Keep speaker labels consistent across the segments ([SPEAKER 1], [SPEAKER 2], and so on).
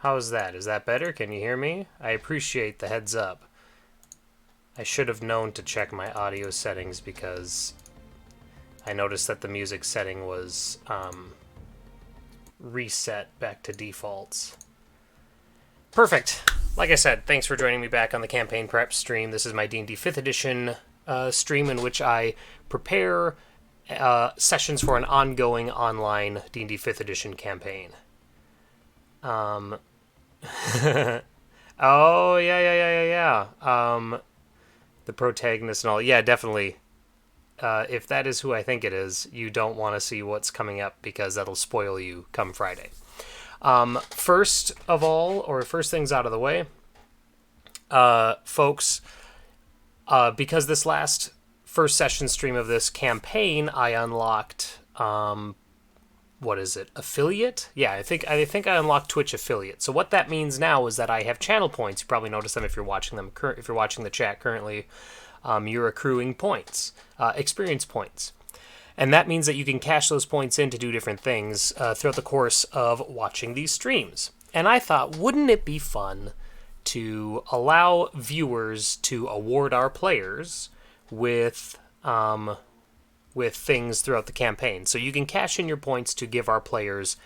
[SPEAKER 1] How's that? Is that better? Can you hear me? I appreciate the heads up. I should have known to check my audio settings because I noticed that the music setting was reset back to defaults. Perfect. Like I said, thanks for joining me back on the Campaign Prep stream. This is my D&D 5th edition stream in which I prepare sessions for an ongoing online D&D 5th edition campaign. Oh, yeah. The protagonist and all. Yeah, definitely. If that is who I think it is, you don't want to see what's coming up because that'll spoil you come Friday. First things out of the way, folks, because this last first session stream of this campaign, I unlocked, affiliate? Yeah, I think I unlocked Twitch affiliate. So what that means now is that I have channel points. You probably noticed them if you're watching the chat currently. You're accruing points, experience points. And that means that you can cash those points in to do different things throughout the course of watching these streams. And I thought, wouldn't it be fun to allow viewers to award our players with things throughout the campaign. So you can cash in your points to give our players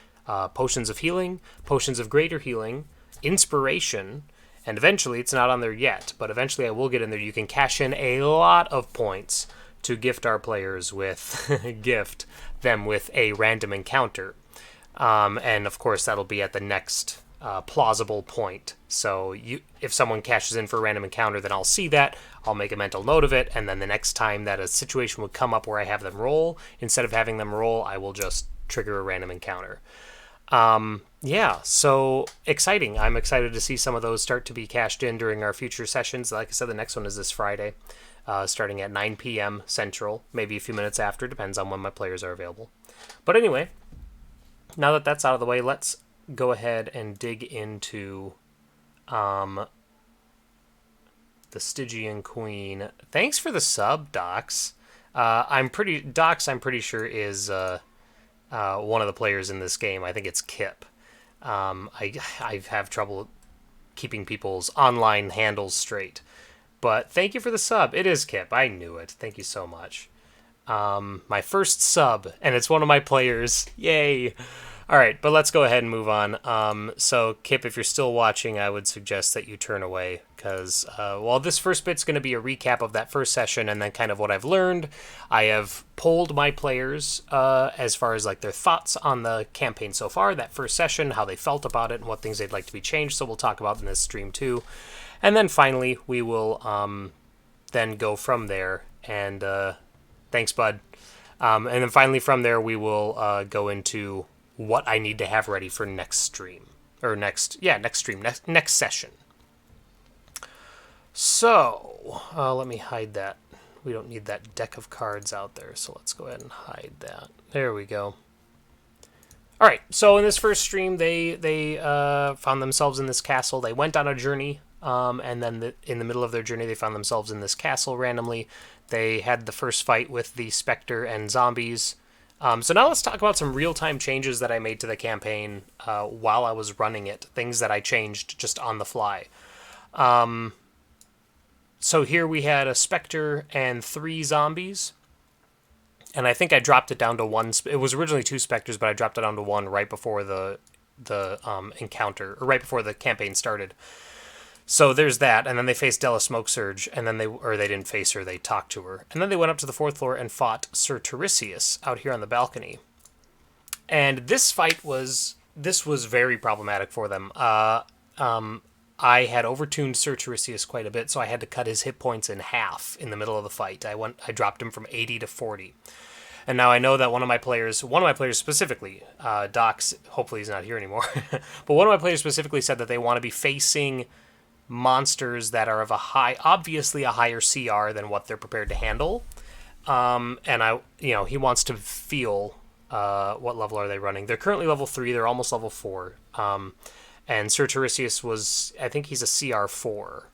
[SPEAKER 1] potions of healing, potions of greater healing, inspiration, and eventually, it's not on there yet, but eventually I will get in there. You can cash in a lot of points to gift our players with gift them with a random encounter, and of course that'll be at the next plausible point. So if someone cashes in for a random encounter, then I'll see that, I'll make a mental note of it, and then the next time that a situation would come up where I have them roll, instead of having them roll, I will just trigger a random encounter. Yeah, so exciting. I'm excited to see some of those start to be cashed in during our future sessions. Like I said, the next one is this Friday, starting at 9 p.m. Central, maybe a few minutes after, depends on when my players are available. But anyway, now that that's out of the way, let's go ahead and dig into the Stygian Queen. Thanks for the sub, Docs. I'm pretty sure is one of the players in this game. I think it's Kip. I have trouble keeping people's online handles straight. But thank you for the sub. It is Kip. I knew it. Thank you so much. My first sub, and it's one of my players. Yay! All right, but let's go ahead and move on. So, Kip, if you're still watching, I would suggest that you turn away, because while this first bit's going to be a recap of that first session and then kind of what I've learned, I have polled my players as far as like their thoughts on the campaign so far, that first session, how they felt about it, and what things they'd like to be changed, so we'll talk about in this stream too. And then finally, we will then go from there, and thanks, bud. And then finally from there, we will go into what I need to have ready for next stream. Or next session. So, let me hide that. We don't need that deck of cards out there, so let's go ahead and hide that. There we go. Alright, so in this first stream, they found themselves in this castle. They went on a journey, and then in the middle of their journey, they found themselves in this castle randomly. They had the first fight with the Spectre and zombies. So now let's talk about some real-time changes that I made to the campaign while I was running it. Things that I changed just on the fly. So here we had a Spectre and 3 zombies. And I think I dropped it down to 1. It was originally 2 Spectres, but I dropped it down to 1 right before the encounter, or right before the campaign started. So there's that, and then they faced Della Smokesurge, and then they didn't face her, they talked to her. And then they went up to the 4th floor and fought Sir Tiresias out here on the balcony. And this fight was very problematic for them. I had overtuned Sir Tiresias quite a bit, so I had to cut his hit points in half in the middle of the fight. I dropped him from 80 to 40. And now I know that one of my players specifically, Docs, hopefully he's not here anymore, but one of my players specifically said that they want to be facing monsters that are of obviously a higher CR than what they're prepared to handle. And he wants to feel what level are they running. They're currently level 3, they're almost level 4. And Sir Tiresias I think he's a CR 4.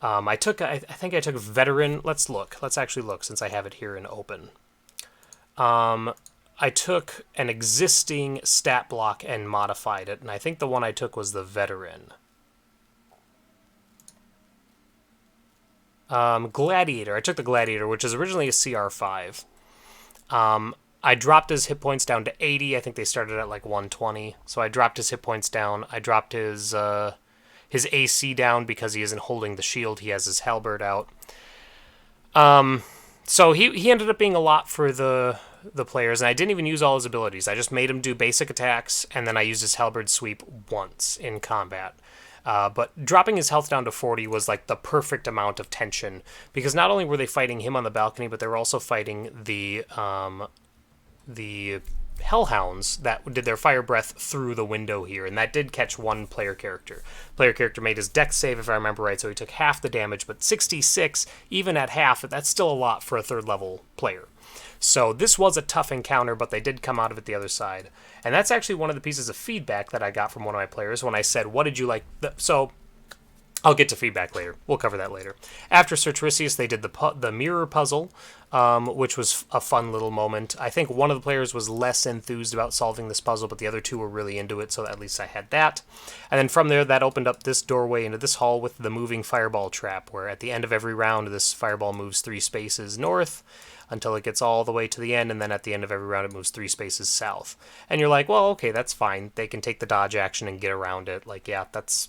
[SPEAKER 1] I think I took veteran. Let's actually look since I have it here in open. I took an existing stat block and modified it, and I think the one I took was the veteran. Gladiator. I took the Gladiator, which is originally a CR5. I dropped his hit points down to 80. I think they started at like 120. So I dropped his hit points down. I dropped his AC down because he isn't holding the shield. He has his halberd out. So he ended up being a lot for the players, and I didn't even use all his abilities. I just made him do basic attacks, and then I used his halberd sweep once in combat. But dropping his health down to 40 was like the perfect amount of tension, because not only were they fighting him on the balcony, but they were also fighting the hellhounds that did their fire breath through the window here, and that did catch one player character. Player character made his dex save, if I remember right, so he took half the damage, but 66, even at half, that's still a lot for a third level player. So this was a tough encounter, but they did come out of it the other side. And that's actually one of the pieces of feedback that I got from one of my players when I said, what did you like? So I'll get to feedback later. We'll cover that later. After Sir Tiresias, they did the mirror puzzle, which was a fun little moment. I think one of the players was less enthused about solving this puzzle, but the other two were really into it, so at least I had that. And then from there, that opened up this doorway into this hall with the moving fireball trap, where at the end of every round, this fireball moves 3 spaces north until it gets all the way to the end, and then at the end of every round, it moves 3 spaces south. And you're like, well, okay, that's fine. They can take the dodge action and get around it. Like, yeah, that's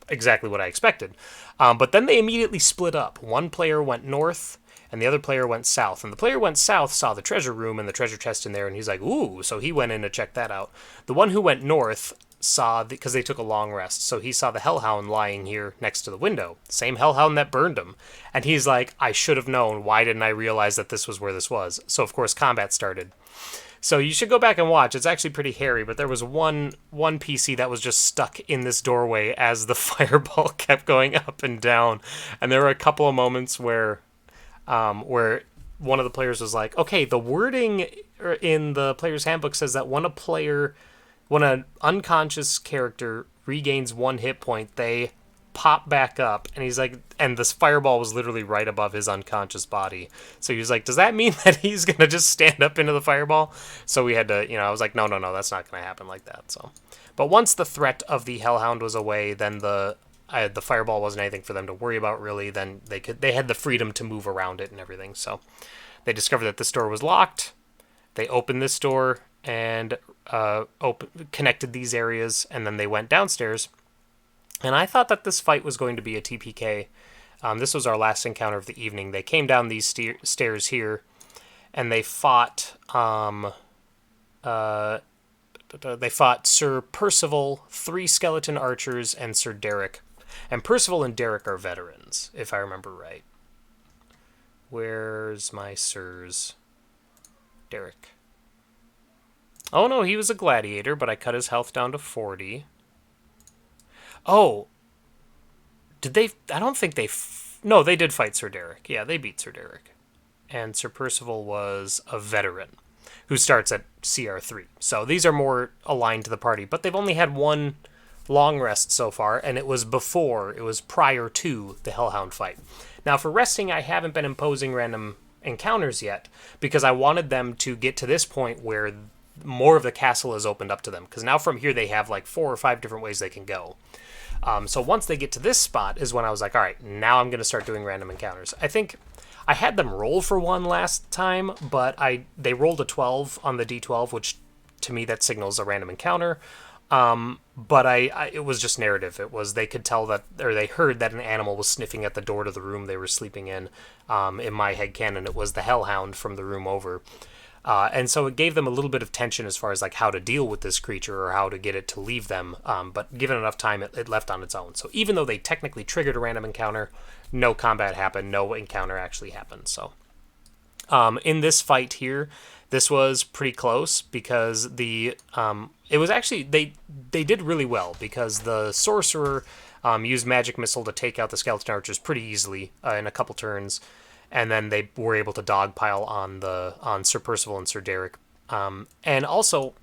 [SPEAKER 1] exactly what I expected. But then they immediately split up. One player went north, and the other player went south. And the player went south saw the treasure room and the treasure chest in there, and he's like, ooh, so he went in to check that out. The one who went north saw, because they took a long rest, so he saw the hellhound lying here next to the window. Same hellhound that burned him. And he's like, I should have known. Why didn't I realize that this was where this was? So, of course, combat started. So you should go back and watch. It's actually pretty hairy, but there was one PC that was just stuck in this doorway as the fireball kept going up and down. And there were a couple of moments where one of the players was like, okay, the wording in the player's handbook says that when an unconscious character regains 1 hit point, they pop back up. And he's like, and this fireball was literally right above his unconscious body. So he was like, does that mean that he's going to just stand up into the fireball? So we had to, I was like, no, that's not going to happen like that. So, but once the threat of the hellhound was away, then the fireball wasn't anything for them to worry about really. Then they had the freedom to move around it and everything. So they discovered that this door was locked. They opened this door and connected these areas, and then they went downstairs. And I thought that this fight was going to be a TPK. This was our last encounter of the evening. They came down these stairs here, and they fought. They fought Sir Percival, 3 skeleton archers, and Sir Derek. And Percival and Derek are veterans, if I remember right. Where's my sirs? Derek. Oh no, he was a gladiator, but I cut his health down to 40. Oh, did they? I don't think they. No, they did fight Sir Derek. Yeah, they beat Sir Derek. And Sir Percival was a veteran who starts at CR3. So these are more aligned to the party, but they've only had 1 long rest so far, and it was prior to the Hellhound fight. Now, for resting, I haven't been imposing random encounters yet, because I wanted them to get to this point where more of the castle is opened up to them, because now from here they have like 4 or 5 different ways they can go. So once they get to this spot is when I was like, all right, now I'm going to start doing random encounters. I think I had them roll for 1 last time, but they rolled a 12 on the D12, which to me that signals a random encounter. But it was just narrative. It was, they could tell that, or they heard that an animal was sniffing at the door to the room they were sleeping in. In my headcanon, it was the hellhound from the room over. And so it gave them a little bit of tension as far as like how to deal with this creature or how to get it to leave them. But given enough time, it left on its own. So even though they technically triggered a random encounter, no combat happened, no encounter actually happened. So in this fight here, this was pretty close because it was actually, they did really well because the sorcerer used magic missile to take out the skeleton archers pretty easily in a couple turns. And then they were able to dogpile on Sir Percival and Sir Derek. And also,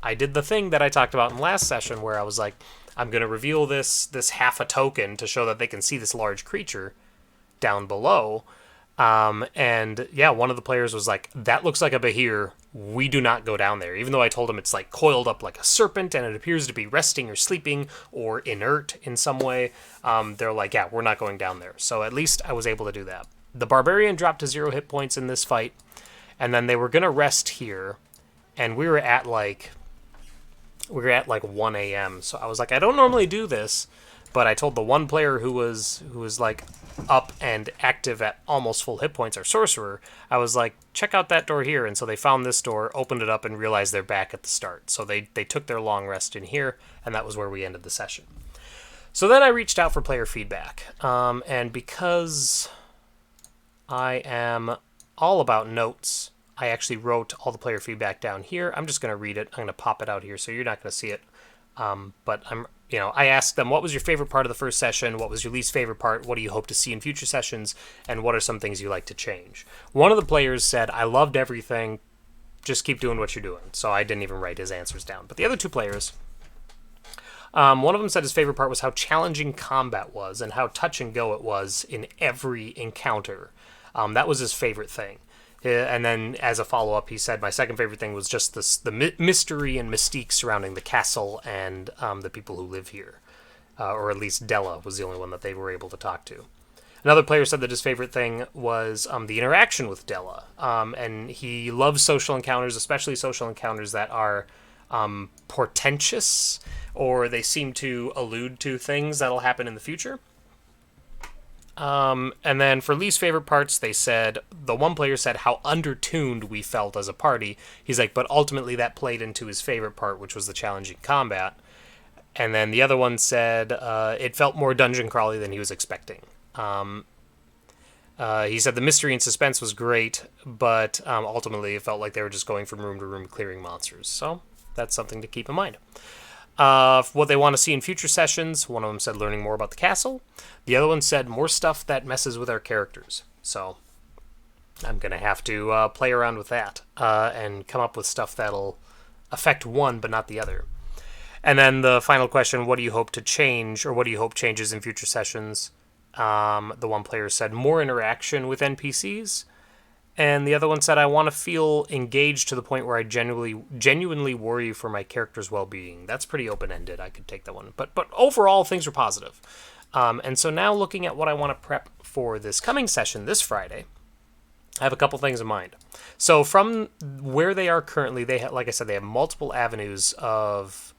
[SPEAKER 1] I did the thing that I talked about in last session where I was like, I'm going to reveal this half a token to show that they can see this large creature down below. And yeah, one of the players was like, that looks like a Behir. we do not go down there. Even though I told them it's like coiled up like a serpent and it appears to be resting or sleeping or inert in some way, they're like, yeah, we're not going down there. So at least I was able to do that. The Barbarian dropped to 0 hit points in this fight, and then they were going to rest here, and we were at like 1 a.m. So I was like, I don't normally do this, but I told the one player who was like up and active at almost full hit points, our sorcerer, I was like, check out that door here. And so they found this door, opened it up, and realized they're back at the start. So they took their long rest in here, and that was where we ended the session. So then I reached out for player feedback, and because I am all about notes, I actually wrote all the player feedback down here. I'm just going to read it. I'm going to pop it out here, so you're not going to see it. But I asked them, what was your favorite part of the first session? What was your least favorite part? What do you hope to see in future sessions? And what are some things you like to change? One of the players said, I loved everything. Just keep doing what you're doing. So I didn't even write his answers down. But the other two players, one of them said his favorite part was how challenging combat was and how touch and go it was in every encounter. That was his favorite thing. And then, as a follow-up, he said, my second favorite thing was just the mystery and mystique surrounding the castle and the people who live here. Or at least Della was the only one that they were able to talk to. Another player said that his favorite thing was the interaction with Della. And he loves social encounters, especially social encounters that are portentous, or they seem to allude to things that'll happen in the future. And then for least favorite parts, they said, the one player said how undertuned we felt as a party. He's like, but ultimately that played into his favorite part, which was the challenging combat. And then the other one said it felt more dungeon crawly than he was expecting. He said the mystery and suspense was great, but ultimately it felt like they were just going from room to room clearing monsters. So that's something to keep in mind. What they want to see in future sessions, one of them said learning more about the castle. The other one said more stuff that messes with our characters. So I'm going to have to play around with that and come up with stuff that'll affect one but not the other. And then the final question, what do you hope to change, or what do you hope changes in future sessions? The one player said more interaction with NPCs. And the other one said, I want to feel engaged to the point where I genuinely worry for my character's well-being. That's pretty open-ended. I could take that one. But overall, things were positive. And so now looking at what I want to prep for this coming session this Friday, I have a couple things in mind. So from where they are currently, like I said, they have multiple avenues of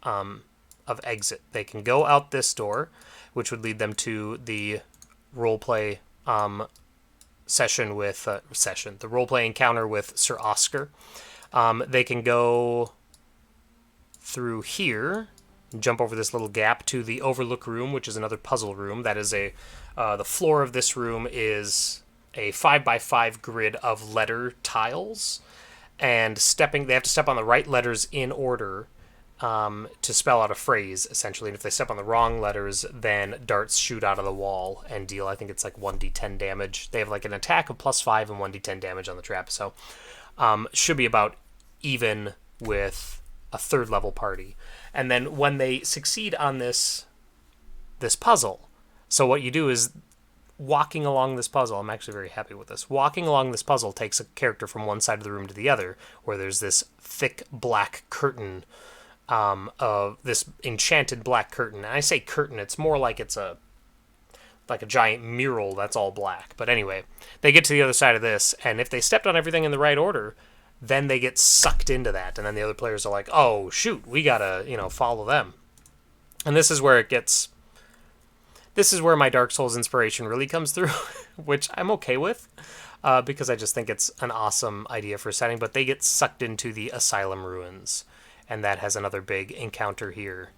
[SPEAKER 1] exit. They can go out this door, which would lead them to the roleplay the roleplay encounter with Sir Oscar. They can go through here, jump over this little gap to the Overlook room, which is another puzzle room. That is the floor of this room is a 5x5 grid of letter tiles, and they have to step on the right letters in order to spell out a phrase, essentially. And if they step on the wrong letters, then darts shoot out of the wall and deal, I think it's like 1d10 damage. They have like an attack of +5 and 1d10 damage on the trap, so should be about even with a third level party. And then when they succeed on this puzzle, so what you do is walking along this puzzle, I'm actually very happy with this. Walking along this puzzle takes a character from one side of the room to the other, where there's this thick black curtain of this enchanted black curtain. And I say curtain, it's more like it's a giant mural that's all black. But anyway, they get to the other side of this, and if they stepped on everything in the right order, then they get sucked into that. And then the other players are like, oh, shoot, we gotta, follow them. And this is where my Dark Souls inspiration really comes through, which I'm okay with, because I just think it's an awesome idea for a setting. But they get sucked into the Asylum Ruins. And that has another big encounter here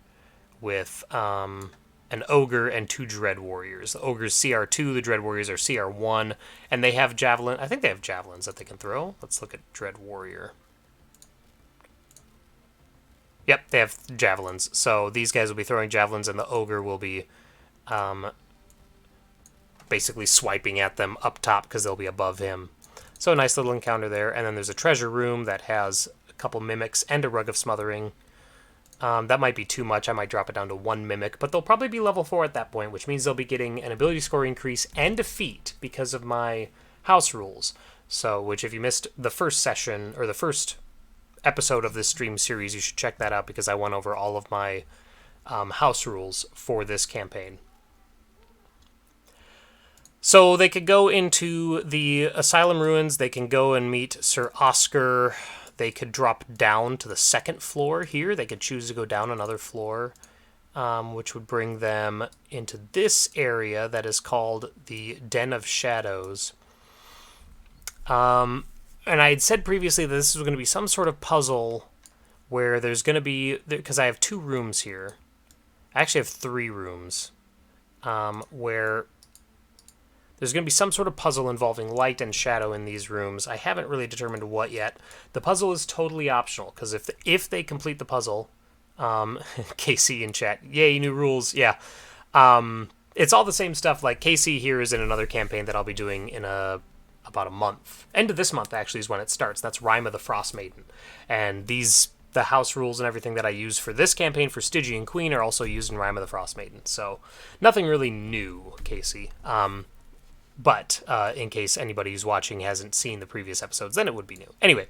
[SPEAKER 1] with an ogre and 2 dread warriors. The ogre's CR2, the dread warriors are CR1, and they have javelin. I think they have javelins that they can throw. Let's look at dread warrior. Yep, they have javelins. So these guys will be throwing javelins, and the ogre will be basically swiping at them up top because they'll be above him. So a nice little encounter there. And then there's a treasure room that has couple mimics and a rug of smothering. That might be too much. I might drop it down to 1 mimic, but they'll probably be level 4 at that point, which means they'll be getting an ability score increase and defeat because of my house rules. So, which if you missed the first session, or the first episode of this stream series, you should check that out because I went over all of my house rules for this campaign. So they could go into the Asylum Ruins, they can go and meet Sir Oscar, they could drop down to the second floor here, they could choose to go down another floor, which would bring them into this area that is called the Den of Shadows. And I had said previously that this was going to be some sort of puzzle where there's going to be, because I have 2 rooms here, I actually have 3 rooms, where there's going to be some sort of puzzle involving light and shadow in these rooms. I haven't really determined what yet. The puzzle is totally optional, because if they complete the puzzle, KC in chat, yay, new rules, yeah. It's all the same stuff. Like, KC here is in another campaign that I'll be doing in about a month. End of this month, actually, is when it starts. That's Rime of the Frost Maiden. And the house rules and everything that I use for this campaign for Stygian Queen are also used in Rime of the Frost Maiden. So, nothing really new, KC. But in case anybody who's watching hasn't seen the previous episodes, then it would be new. Anyway,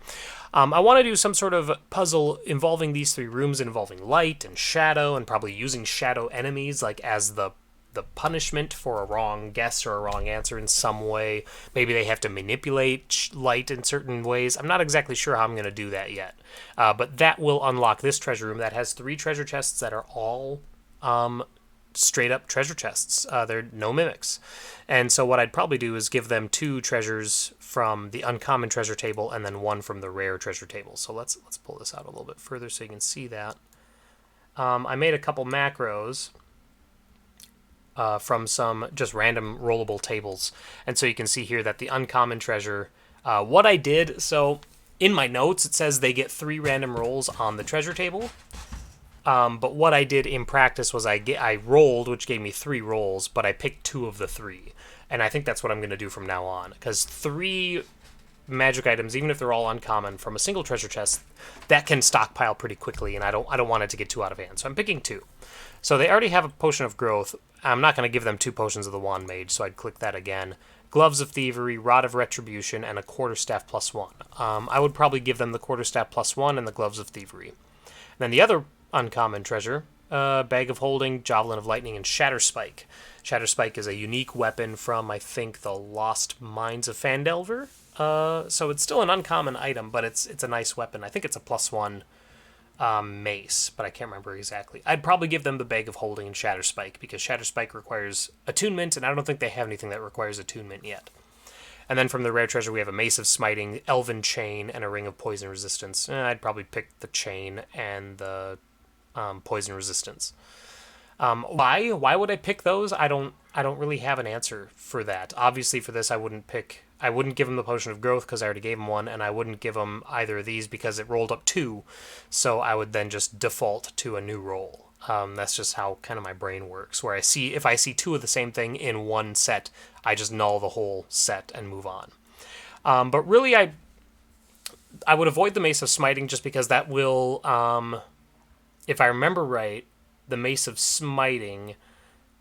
[SPEAKER 1] I want to do some sort of puzzle involving these 3 rooms, involving light and shadow, and probably using shadow enemies like as the punishment for a wrong guess or a wrong answer in some way. Maybe they have to manipulate light in certain ways. I'm not exactly sure how I'm going to do that yet. But that will unlock this treasure room that has 3 treasure chests that are all straight up treasure chests. They're no mimics. And so what I'd probably do is give them 2 treasures from the uncommon treasure table and then 1 from the rare treasure table. So let's pull this out a little bit further so you can see that. I made a couple macros from some just random rollable tables. And so you can see here that the uncommon treasure, what I did, so in my notes it says they get 3 random rolls on the treasure table. But what I did in practice was I rolled, which gave me 3 rolls, but I picked 2 of the 3. And I think that's what I'm going to do from now on. Because 3 magic items, even if they're all uncommon, from a single treasure chest, that can stockpile pretty quickly, and I don't want it to get too out of hand. So I'm picking 2. So they already have a Potion of Growth. I'm not going to give them 2 Potions of the Wand Mage, so I'd click that again. Gloves of Thievery, Rod of Retribution, and a Quarterstaff +1. I would probably give them the Quarterstaff +1 and the Gloves of Thievery. And then the other uncommon treasure, Bag of Holding, Javelin of Lightning, and Shatterspike. Shatterspike is a unique weapon from, I think, the Lost Mines of Phandelver. So it's still an uncommon item, but it's a nice weapon. I think it's a +1 mace, but I can't remember exactly. I'd probably give them the Bag of Holding and Shatterspike, because Shatterspike requires attunement, and I don't think they have anything that requires attunement yet. And then from the rare treasure, we have a Mace of Smiting, Elven Chain, and a Ring of Poison Resistance. I'd probably pick the Chain and the Poison Resistance. Why would I pick those? I don't really have an answer for that. Obviously, for this, I wouldn't give him the Potion of Growth because I already gave him 1, and I wouldn't give him either of these because it rolled up 2, so I would then just default to a new roll. That's just how kind of my brain works, where if I see 2 of the same thing in one set, I just null the whole set and move on. But really, I would avoid the Mace of Smiting just because that will, if I remember right, the Mace of Smiting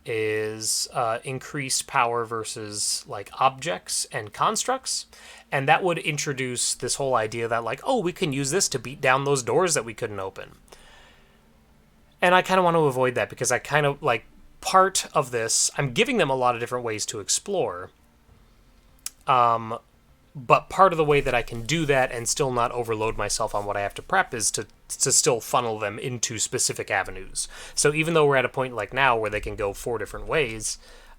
[SPEAKER 1] is increased power versus like objects and constructs, and that would introduce this whole idea that like, oh, we can use this to beat down those doors that we couldn't open. And I kind of want to avoid that because I kind of like part of this, I'm giving them a lot of different ways to explore, but part of the way that I can do that and still not overload myself on what I have to prep is to still funnel them into specific avenues. So even though we're at a point like now where they can go 4 different ways,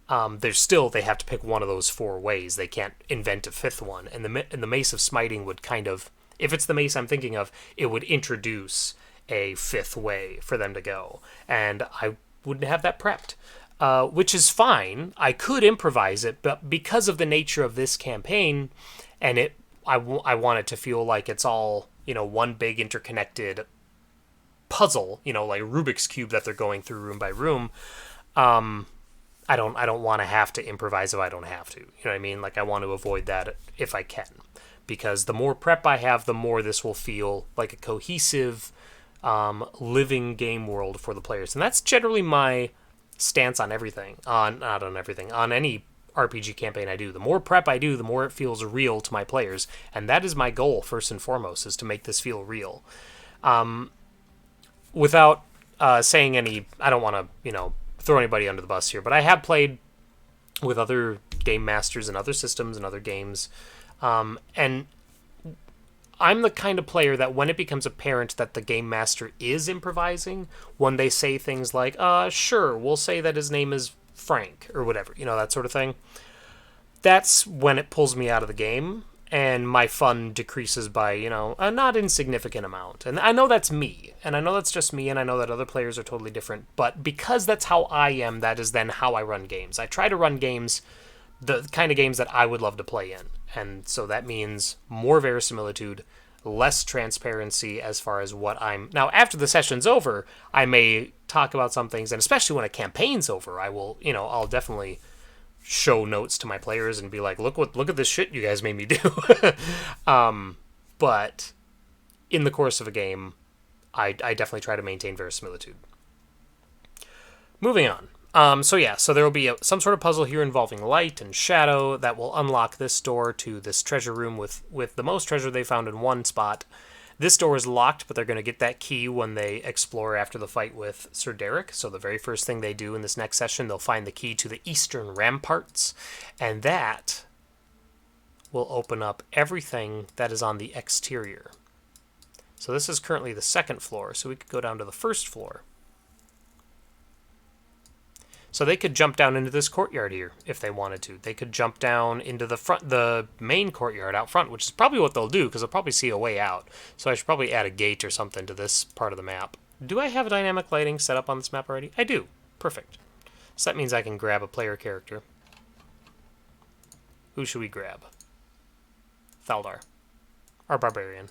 [SPEAKER 1] they have to pick one of those 4 ways. They can't invent a 5th one. And the Mace of Smiting would kind of, if it's the mace I'm thinking of, it would introduce a 5th way for them to go. And I wouldn't have that prepped. Which is fine. I could improvise it, but because of the nature of this campaign, and I want it to feel like it's all, one big interconnected puzzle, like Rubik's Cube that they're going through room by room. I don't want to have to improvise if I don't have to. You know what I mean? Like, I want to avoid that if I can, because the more prep I have, the more this will feel like a cohesive, living game world for the players, and that's generally my stance on everything, on any RPG campaign I do. The more prep I do, the more it feels real to my players, and that is my goal first and foremost, is to make this feel real. Without saying any, I don't want to throw anybody under the bus here, but I have played with other game masters and other systems and other games, and I'm the kind of player that when it becomes apparent that the game master is improvising, when they say things like, sure, we'll say that his name is Frank, or whatever, that sort of thing, that's when it pulls me out of the game, and my fun decreases by, a not insignificant amount. And I know that's me, and I know that's just me, and I know that other players are totally different, but because that's how I am, that is then how I run games. I try to run games, the kind of games that I would love to play in. And so that means more verisimilitude, less transparency as far as what I'm... Now, after the session's over, I may talk about some things, and especially when a campaign's over, I will, I'll definitely show notes to my players and be like, look at this shit you guys made me do. But in the course of a game, I definitely try to maintain verisimilitude. Moving on. So there will be some sort of puzzle here involving light and shadow that will unlock this door to this treasure room with the most treasure they found in one spot. This door is locked, but they're going to get that key when they explore after the fight with Sir Derek. So the very first thing they do in this next session, they'll find the key to the Eastern Ramparts, and that will open up everything that is on the exterior. So this is currently the second floor, so we could go down to the first floor. So they could jump down into this courtyard here if they wanted to. They could jump down into the main courtyard out front, which is probably what they'll do because they'll probably see a way out. So I should probably add a gate or something to this part of the map. Do I have dynamic lighting set up on this map already? I do. Perfect. So that means I can grab a player character. Who should we grab? Thaldar, our barbarian.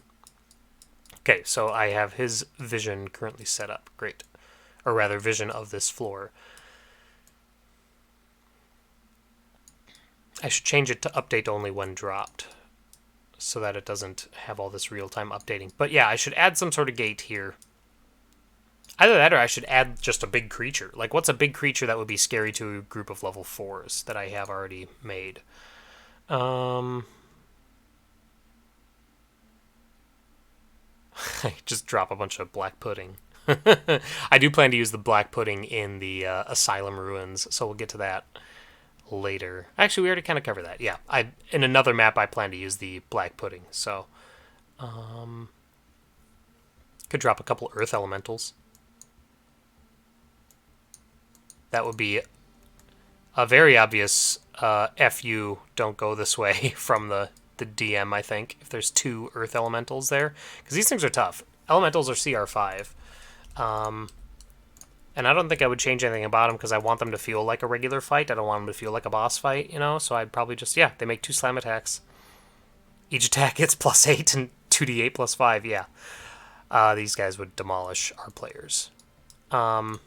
[SPEAKER 1] Okay, so I have his vision currently set up. Great. Or rather, vision of this floor. I should change it to update only when dropped so that it doesn't have all this real-time updating. But yeah, I should add some sort of gate here. Either that or I should add just a big creature. Like, what's a big creature that would be scary to a group of level 4s that I have already made? I just drop a bunch of black pudding. I do plan to use the black pudding in the Asylum Ruins, so we'll get to that later. Actually, we already kind of covered that. Yeah, in another map I plan to use the black pudding, so could drop a couple earth elementals. That would be a very obvious FU, don't go this way from the DM, I think, if there's 2 earth elementals there, because these things are tough. Elementals are CR5. And I don't think I would change anything about them because I want them to feel like a regular fight. I don't want them to feel like a boss fight, So I'd probably just, they make 2 slam attacks. Each attack hits +8 and 2d8 +5, yeah. These guys would demolish our players. So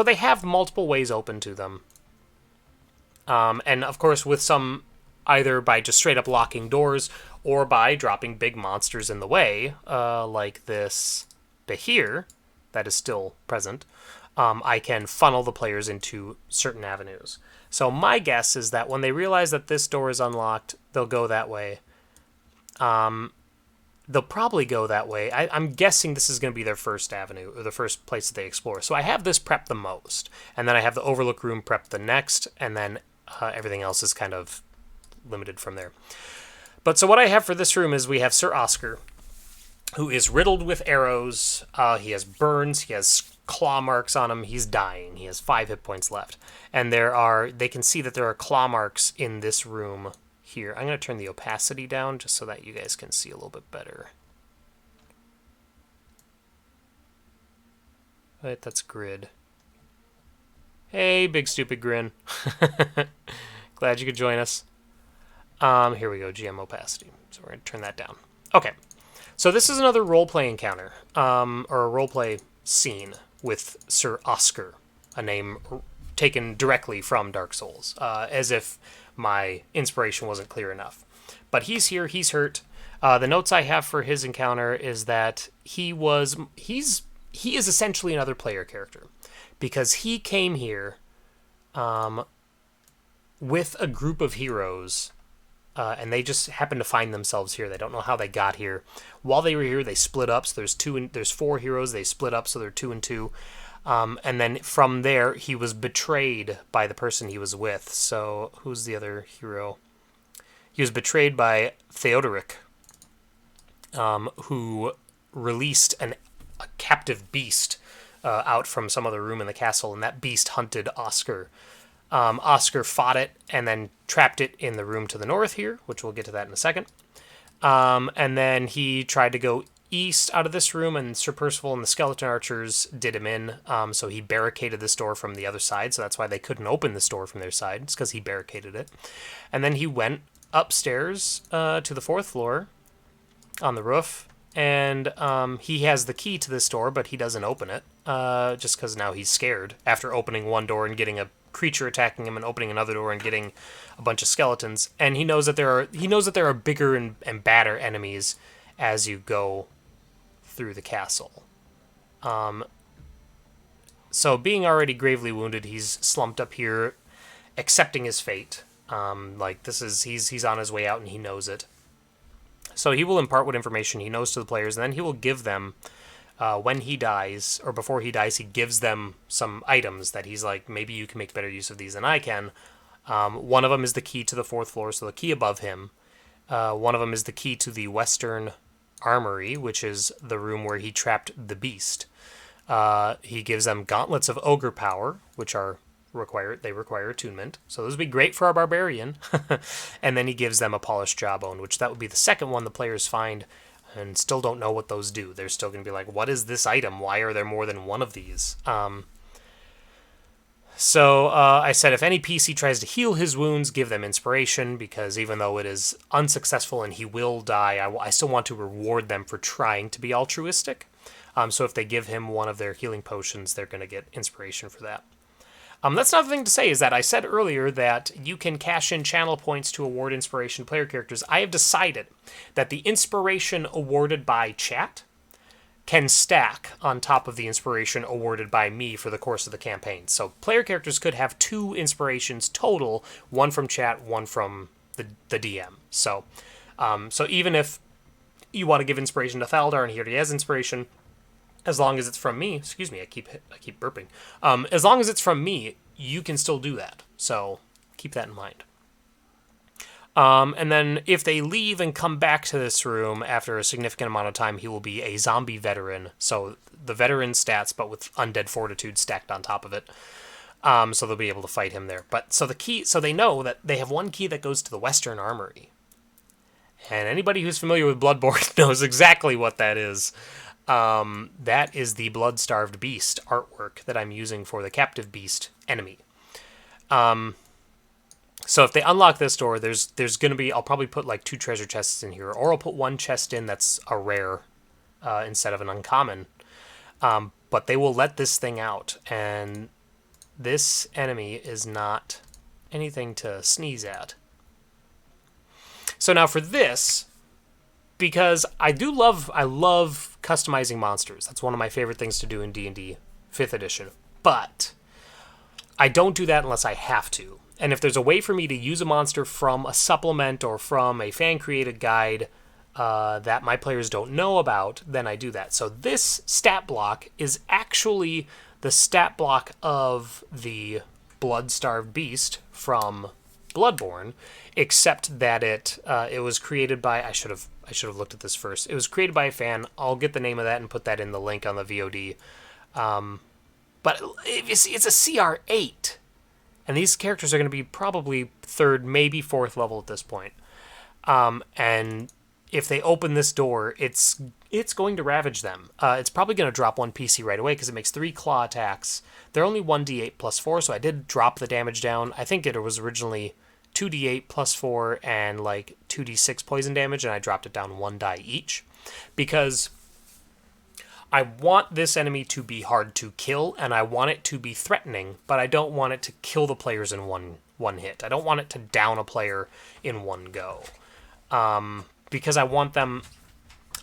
[SPEAKER 1] they have multiple ways open to them. And of course with some, either by just straight up locking doors or by dropping big monsters in the way, like this Behir, that is still present, I can funnel the players into certain avenues. So my guess is that when they realize that this door is unlocked, they'll go that way. They'll probably go that way. I'm guessing this is going to be their first avenue, or the first place that they explore. So I have this prepped the most, and then I have the Overlook Room prepped the next, and then everything else is kind of limited from there. But so what I have for this room is we have Sir Oscar, who is riddled with arrows. He has burns. He has claw marks on him. He's dying. He has 5 hit points left. And they can see that there are claw marks in this room here. I'm going to turn the opacity down just so that you guys can see a little bit better. Right, that's grid. Hey, big stupid grin. Glad you could join us. Here we go, GM opacity. So we're going to turn that down. Okay. So this is another roleplay encounter, or a roleplay scene with Sir Oscar, a name taken directly from Dark Souls, as if my inspiration wasn't clear enough. But he's here, he's hurt. The notes I have for his encounter is that he is essentially another player character, because he came here with a group of heroes, and they just happen to find themselves here. They don't know how they got here. While they were here, they split up. So there's 4 heroes. They split up, so they're 2 and 2. And then from there, he was betrayed by the person he was with. So who's the other hero? He was betrayed by Theodoric, who released a captive beast out from some other room in the castle, and that beast hunted Oscar. Oscar fought it and then trapped it in the room to the north here, which we'll get to that in a second. And then he tried to go east out of this room, and Sir Percival and the skeleton archers did him in. So he barricaded this door from the other side, so that's why they couldn't open this door from their side. It's because he barricaded it. And then he went upstairs to the 4th floor on the roof, and he has the key to this door, but he doesn't open it, just because now he's scared after opening one door and getting a creature attacking him, and opening another door and getting a bunch of skeletons. And he knows that there are bigger and badder enemies as you go through the castle. So being already gravely wounded, he's slumped up here, accepting his fate. He's on his way out and he knows it. So he will impart what information he knows to the players, and then he will give them, when he dies, or before he dies, he gives them some items that he's like, maybe you can make better use of these than I can. One of them is the key to the 4th floor, so the key above him. One of them is the key to the Western Armory, which is the room where he trapped the beast. He gives them gauntlets of ogre power, which require attunement. So those would be great for our barbarian. And then he gives them a polished jawbone, which that would be the second one the players find and still don't know what those do. They're still going to be like, what is this item? Why are there more than one of these? I said if any PC tries to heal his wounds, give them inspiration, because even though it is unsuccessful and he will die, I still want to reward them for trying to be altruistic. So if they give him one of their healing potions, they're going to get inspiration for that. That's another thing to say, is that I said earlier that you can cash in channel points to award inspiration to player characters. I have decided that the inspiration awarded by chat can stack on top of the inspiration awarded by me for the course of the campaign. So player characters could have 2 inspirations total, one from chat, one from the DM. So even if you want to give inspiration to Thaldar and he already has inspiration, as long as it's from me, excuse me, I keep burping. As long as it's from me, you can still do that. So keep that in mind. And then if they leave and come back to this room after a significant amount of time, he will be a zombie veteran. So the veteran stats, but with undead fortitude stacked on top of it. So they'll be able to fight him there. But so they know that they have one key that goes to the Western Armory. And anybody who's familiar with Bloodborne knows exactly what that is. That is the Blood-Starved Beast artwork that I'm using for the Captive Beast enemy. So if they unlock this door, there's going to be, I'll probably put like 2 treasure chests in here, or I'll put 1 chest in that's a rare instead of an uncommon. But they will let this thing out, and this enemy is not anything to sneeze at. So now for this, because I love customizing monsters. That's one of my favorite things to do in D&D 5th edition. But I don't do that unless I have to. And if there's a way for me to use a monster from a supplement or from a fan-created guide that my players don't know about, then I do that. So this stat block is actually the stat block of the Blood-Starved Beast from Bloodborne, except that it was created by, I should have looked at this first. It was created by a fan. I'll get the name of that and put that in the link on the VOD. But it's a CR8. And these characters are going to be probably 3rd, maybe 4th level at this point. And if they open this door, it's going to ravage them. It's probably going to drop 1 PC right away because it makes 3 claw attacks. They're only 1d8 plus 4, so I did drop the damage down. I think it was originally 2d8 plus 4 and like 2d6 poison damage, and I dropped it down 1 die each. Because I want this enemy to be hard to kill, and I want it to be threatening, but I don't want it to kill the players in one hit. I don't want it to down a player in one go. Because I want them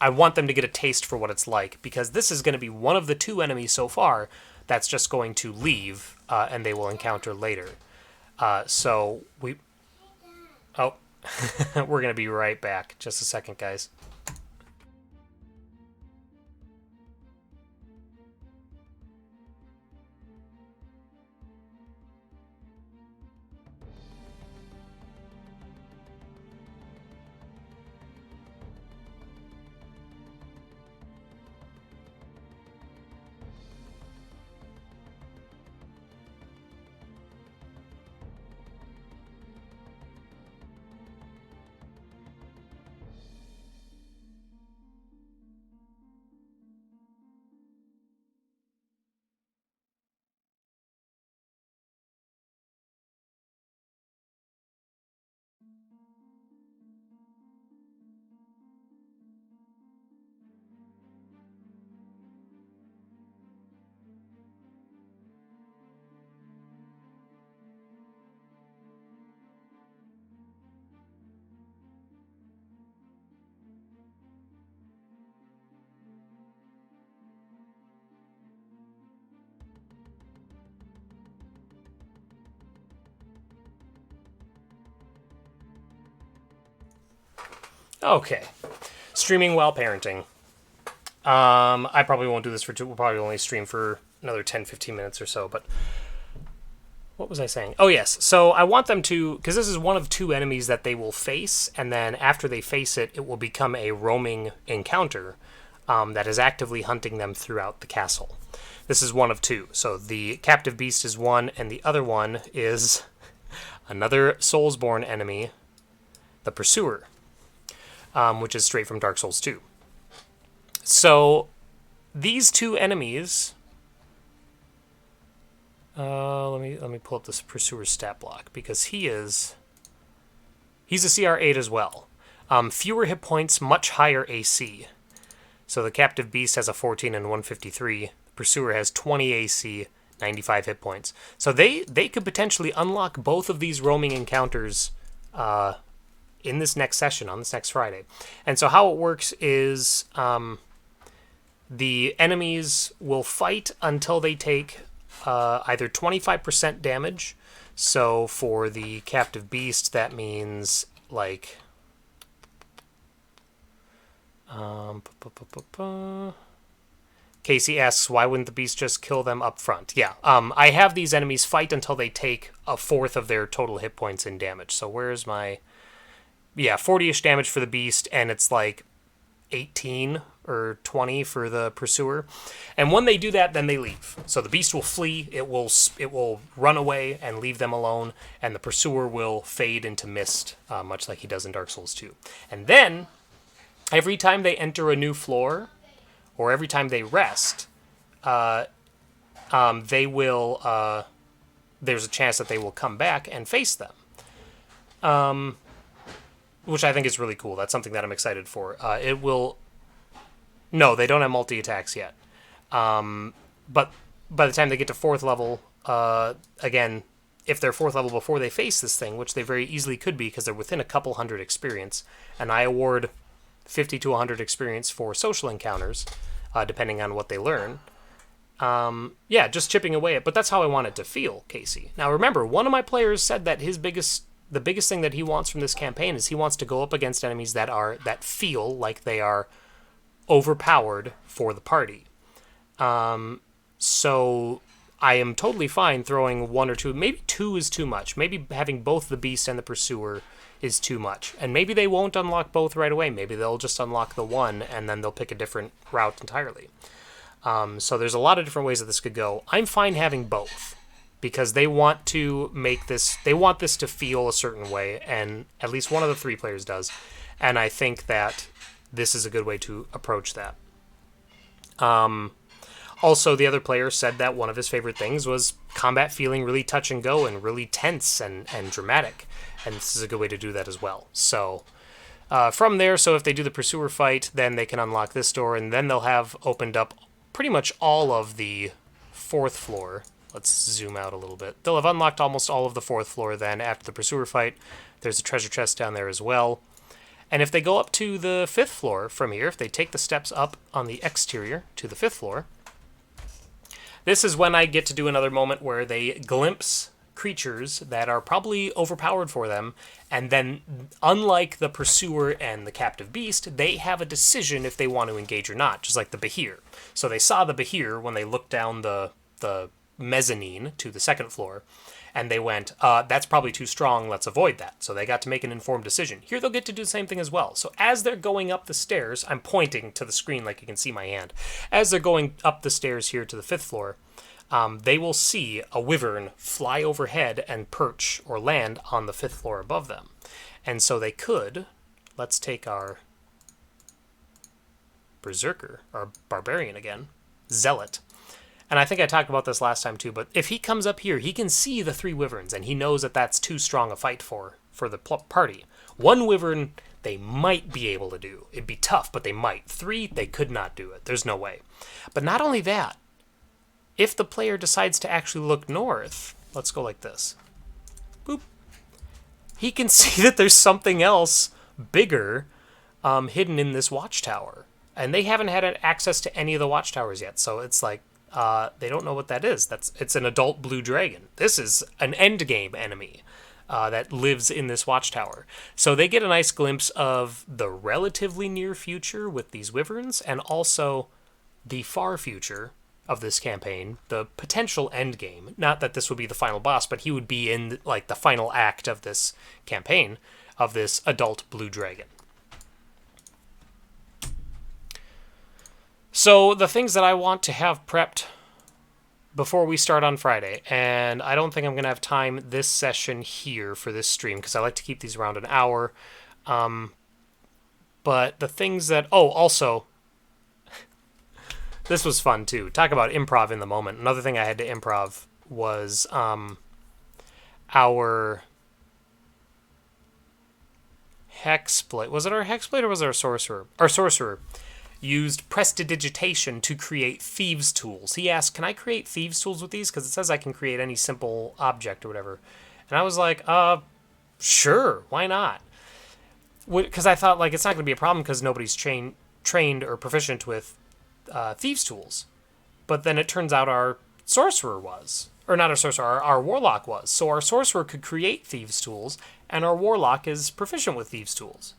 [SPEAKER 1] to get a taste for what it's like, because this is going to be one of the 2 enemies so far that's just going to leave, and they will encounter later. So we... Oh, we're going to be right back. Just a second, guys. Okay. Streaming while parenting. I probably won't do this for two. We'll probably only stream for another 10, 15 minutes or so, but what was I saying? Oh, yes. So I want them to, because this is one of two enemies that they will face, and then after they face it, it will become a roaming encounter that is actively hunting them throughout the castle. This is one of two. So the captive beast is one, and the other one is another Soulsborne enemy, the Pursuer, which is straight from Dark Souls 2. So these two enemies... let me pull up this Pursuer's stat block, because he's a CR8 as well. Fewer hit points, much higher AC. So the Captive Beast has a 14 and 153. The Pursuer has 20 AC, 95 hit points. So they could potentially unlock both of these roaming encounters in this next session, on this next Friday. And so how it works is the enemies will fight until they take either 25% damage. So for the Captive Beast, that means like... Casey asks, why wouldn't the beast just kill them up front? Yeah, I have these enemies fight until they take a fourth of their total hit points in damage. So where's my... Yeah, 40-ish damage for the beast, and it's like 18 or 20 for the Pursuer. And when they do that, then they leave. So the beast will flee, it will run away and leave them alone, and the Pursuer will fade into mist, much like he does in Dark Souls 2. And then, every time they enter a new floor, or every time they rest, they will... there's a chance that they will come back and face them. Which I think is really cool. That's something that I'm excited for. It will... No, they don't have multi-attacks yet. But by the time they get to 4th level, again, if they're 4th level before they face this thing, which they very easily could be because they're within a couple hundred experience, and I award 50 to 100 experience for social encounters, depending on what they learn. Yeah, just chipping away at... But that's how I want it to feel, Casey. Now remember, one of my players said that the biggest thing that he wants from this campaign is he wants to go up against enemies that feel like they are overpowered for the party. So I am totally fine throwing one or two. Maybe two is too much. Maybe having both the Beast and the Pursuer is too much. And maybe they won't unlock both right away. Maybe they'll just unlock the one and then they'll pick a different route entirely. So there's a lot of different ways that this could go. I'm fine having both, because they want to make this, they want this to feel a certain way, and at least one of the 3 players does. And I think that this is a good way to approach that. Also, the other player said that one of his favorite things was combat feeling really touch and go and really tense and dramatic. And this is a good way to do that as well. So from there, so if they do the Pursuer fight, then they can unlock this door, and then they'll have opened up pretty much all of the 4th floor. Let's zoom out a little bit. They'll have unlocked almost all of the 4th floor then after the Pursuer fight. There's a treasure chest down there as well. And if they go up to the 5th floor from here, if they take the steps up on the exterior to the 5th floor, This is when I get to do another moment where they glimpse creatures that are probably overpowered for them, and then, unlike the pursuer and the captive beast, they have a decision if they want to engage or not, just like the Behir. So they saw the Behir when they looked down the mezzanine to the second floor, and they went, that's probably too strong, let's avoid that. So they got to make an informed decision. Here they'll get to do the same thing as well. So as they're going up the stairs, I'm pointing to the screen like you can see my hand. As they're going up the stairs here to the 5th floor, they will see a wyvern fly overhead and perch or land on the 5th floor above them. And so they could, let's take our berserker, our barbarian again, zealot. And I think I talked about this last time too, but if he comes up here, he can see the 3 wyverns, and he knows that that's too strong a fight for the party. 1 wyvern, they might be able to do. It'd be tough, but they might. 3, they could not do it. There's no way. But not only that, if the player decides to actually look north, let's go like this. Boop. He can see that there's something else bigger hidden in this watchtower. And they haven't had access to any of the watchtowers yet, so it's like, they don't know what that is. It's an adult blue dragon. This is an endgame enemy that lives in this watchtower. So they get a nice glimpse of the relatively near future with these wyverns, and also the far future of this campaign, the potential endgame. Not that this would be the final boss, but he would be in like the final act of this campaign of this adult blue dragon. So the things that I want to have prepped before we start on Friday, and I don't think I'm going to have time this session here for this stream because I like to keep these around an hour. But the things that... Oh, also, this was fun too. Talk about improv in the moment. Another thing I had to improv was our Hexblade. Was it our Hexblade or was it our Sorcerer? Our Sorcerer used prestidigitation to create thieves' tools. He asked, can I create thieves' tools with these? Because it says I can create any simple object or whatever. And I was like, sure, why not? Because I thought, like, it's not going to be a problem because nobody's trained or proficient with thieves' tools. But then it turns out our sorcerer was. Or not our sorcerer, our warlock was. So our sorcerer could create thieves' tools, and our warlock is proficient with thieves' tools.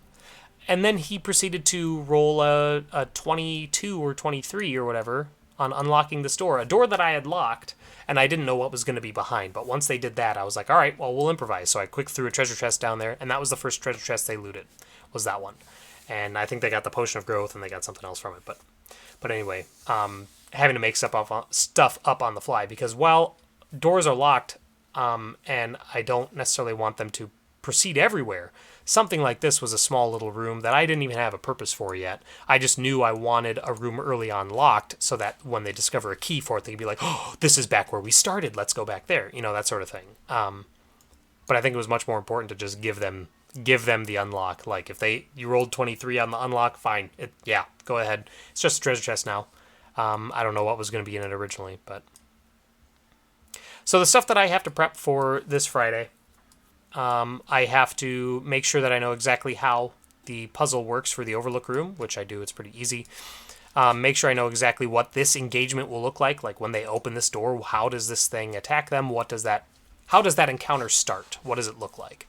[SPEAKER 1] And then he proceeded to roll a 22 or 23 or whatever on unlocking this door. A door that I had locked, and I didn't know what was going to be behind. But once they did that, I was like, all right, well, we'll improvise. So I quick threw a treasure chest down there, and that was the first treasure chest they looted, was that one. And I think they got the Potion of Growth, and they got something else from it. But anyway, having to make stuff up on the fly. Because while doors are locked, and I don't necessarily want them to proceed everywhere, something like this was a small little room that I didn't even have a purpose for yet. I just knew I wanted a room early on locked so that when they discover a key for it, they could be like, oh, this is back where we started. Let's go back there. You know, that sort of thing. But I think it was much more important to just give them the unlock. Like, if you rolled 23 on the unlock, fine. Yeah, go ahead. It's just a treasure chest now. I don't know what was going to be in it originally, but... So the stuff that I have to prep for this Friday... I have to make sure that I know exactly how the puzzle works for the Overlook room, which I do. It's pretty easy. Make sure I know exactly what this engagement will look like when they open this door. How does this thing attack them? How does that encounter start? What does it look like?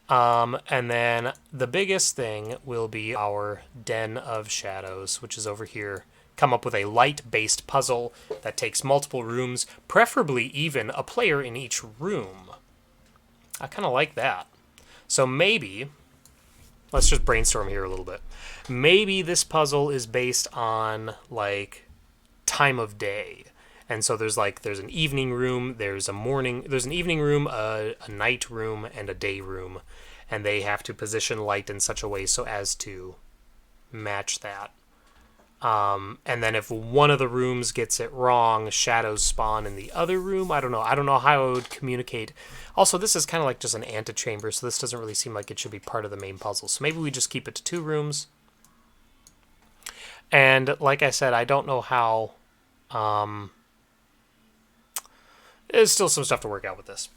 [SPEAKER 1] And then the biggest thing will be our Den of Shadows, which is over here. Come up with a light-based puzzle that takes multiple rooms, preferably even a player in each room. I kind of like that. So maybe, let's just brainstorm here a little bit. Maybe this puzzle is based on, like, time of day. And so there's an evening room, there's an evening room, a night room, and a day room. And they have to position light in such a way so as to match that. And then if one of the rooms gets it wrong, shadows spawn in the other room. I don't know how I would communicate. Also, this is kind of like just an antechamber, so this doesn't really seem like it should be part of the main puzzle. So maybe we just keep it to 2 rooms. And like I said, I don't know how... there's still some stuff to work out with this.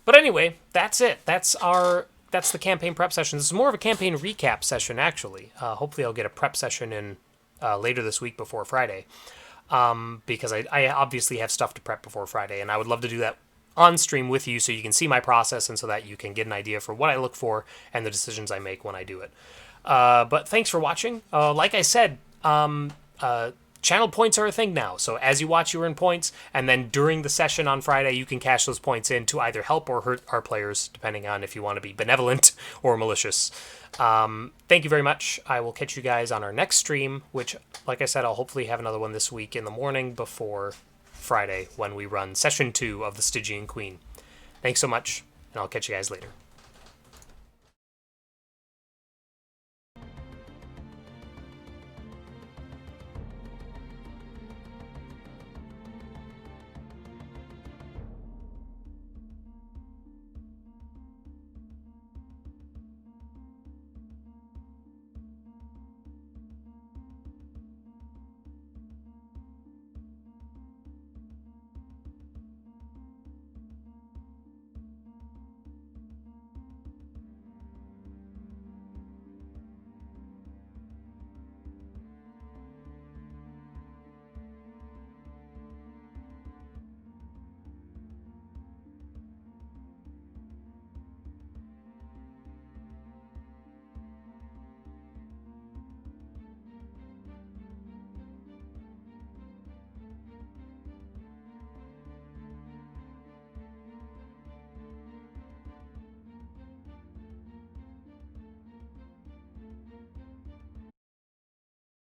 [SPEAKER 1] But anyway, that's it. That's the campaign prep session. This is more of a campaign recap session, actually. Hopefully I'll get a prep session in later this week before Friday. because I obviously have stuff to prep before Friday, and I would love to do that on stream with you so you can see my process and so that you can get an idea for what I look for and the decisions I make when I do it. But thanks for watching. Like I said, channel points are a thing now. So as you watch, you earn points, and then during the session on Friday, you can cash those points in to either help or hurt our players, depending on if you want to be benevolent or malicious. Thank you very much. I will catch you guys on our next stream, which, like I said, I'll hopefully have another one this week in the morning before Friday when we run session 2 of the Stygian Queen. Thanks so much, and I'll catch you guys later.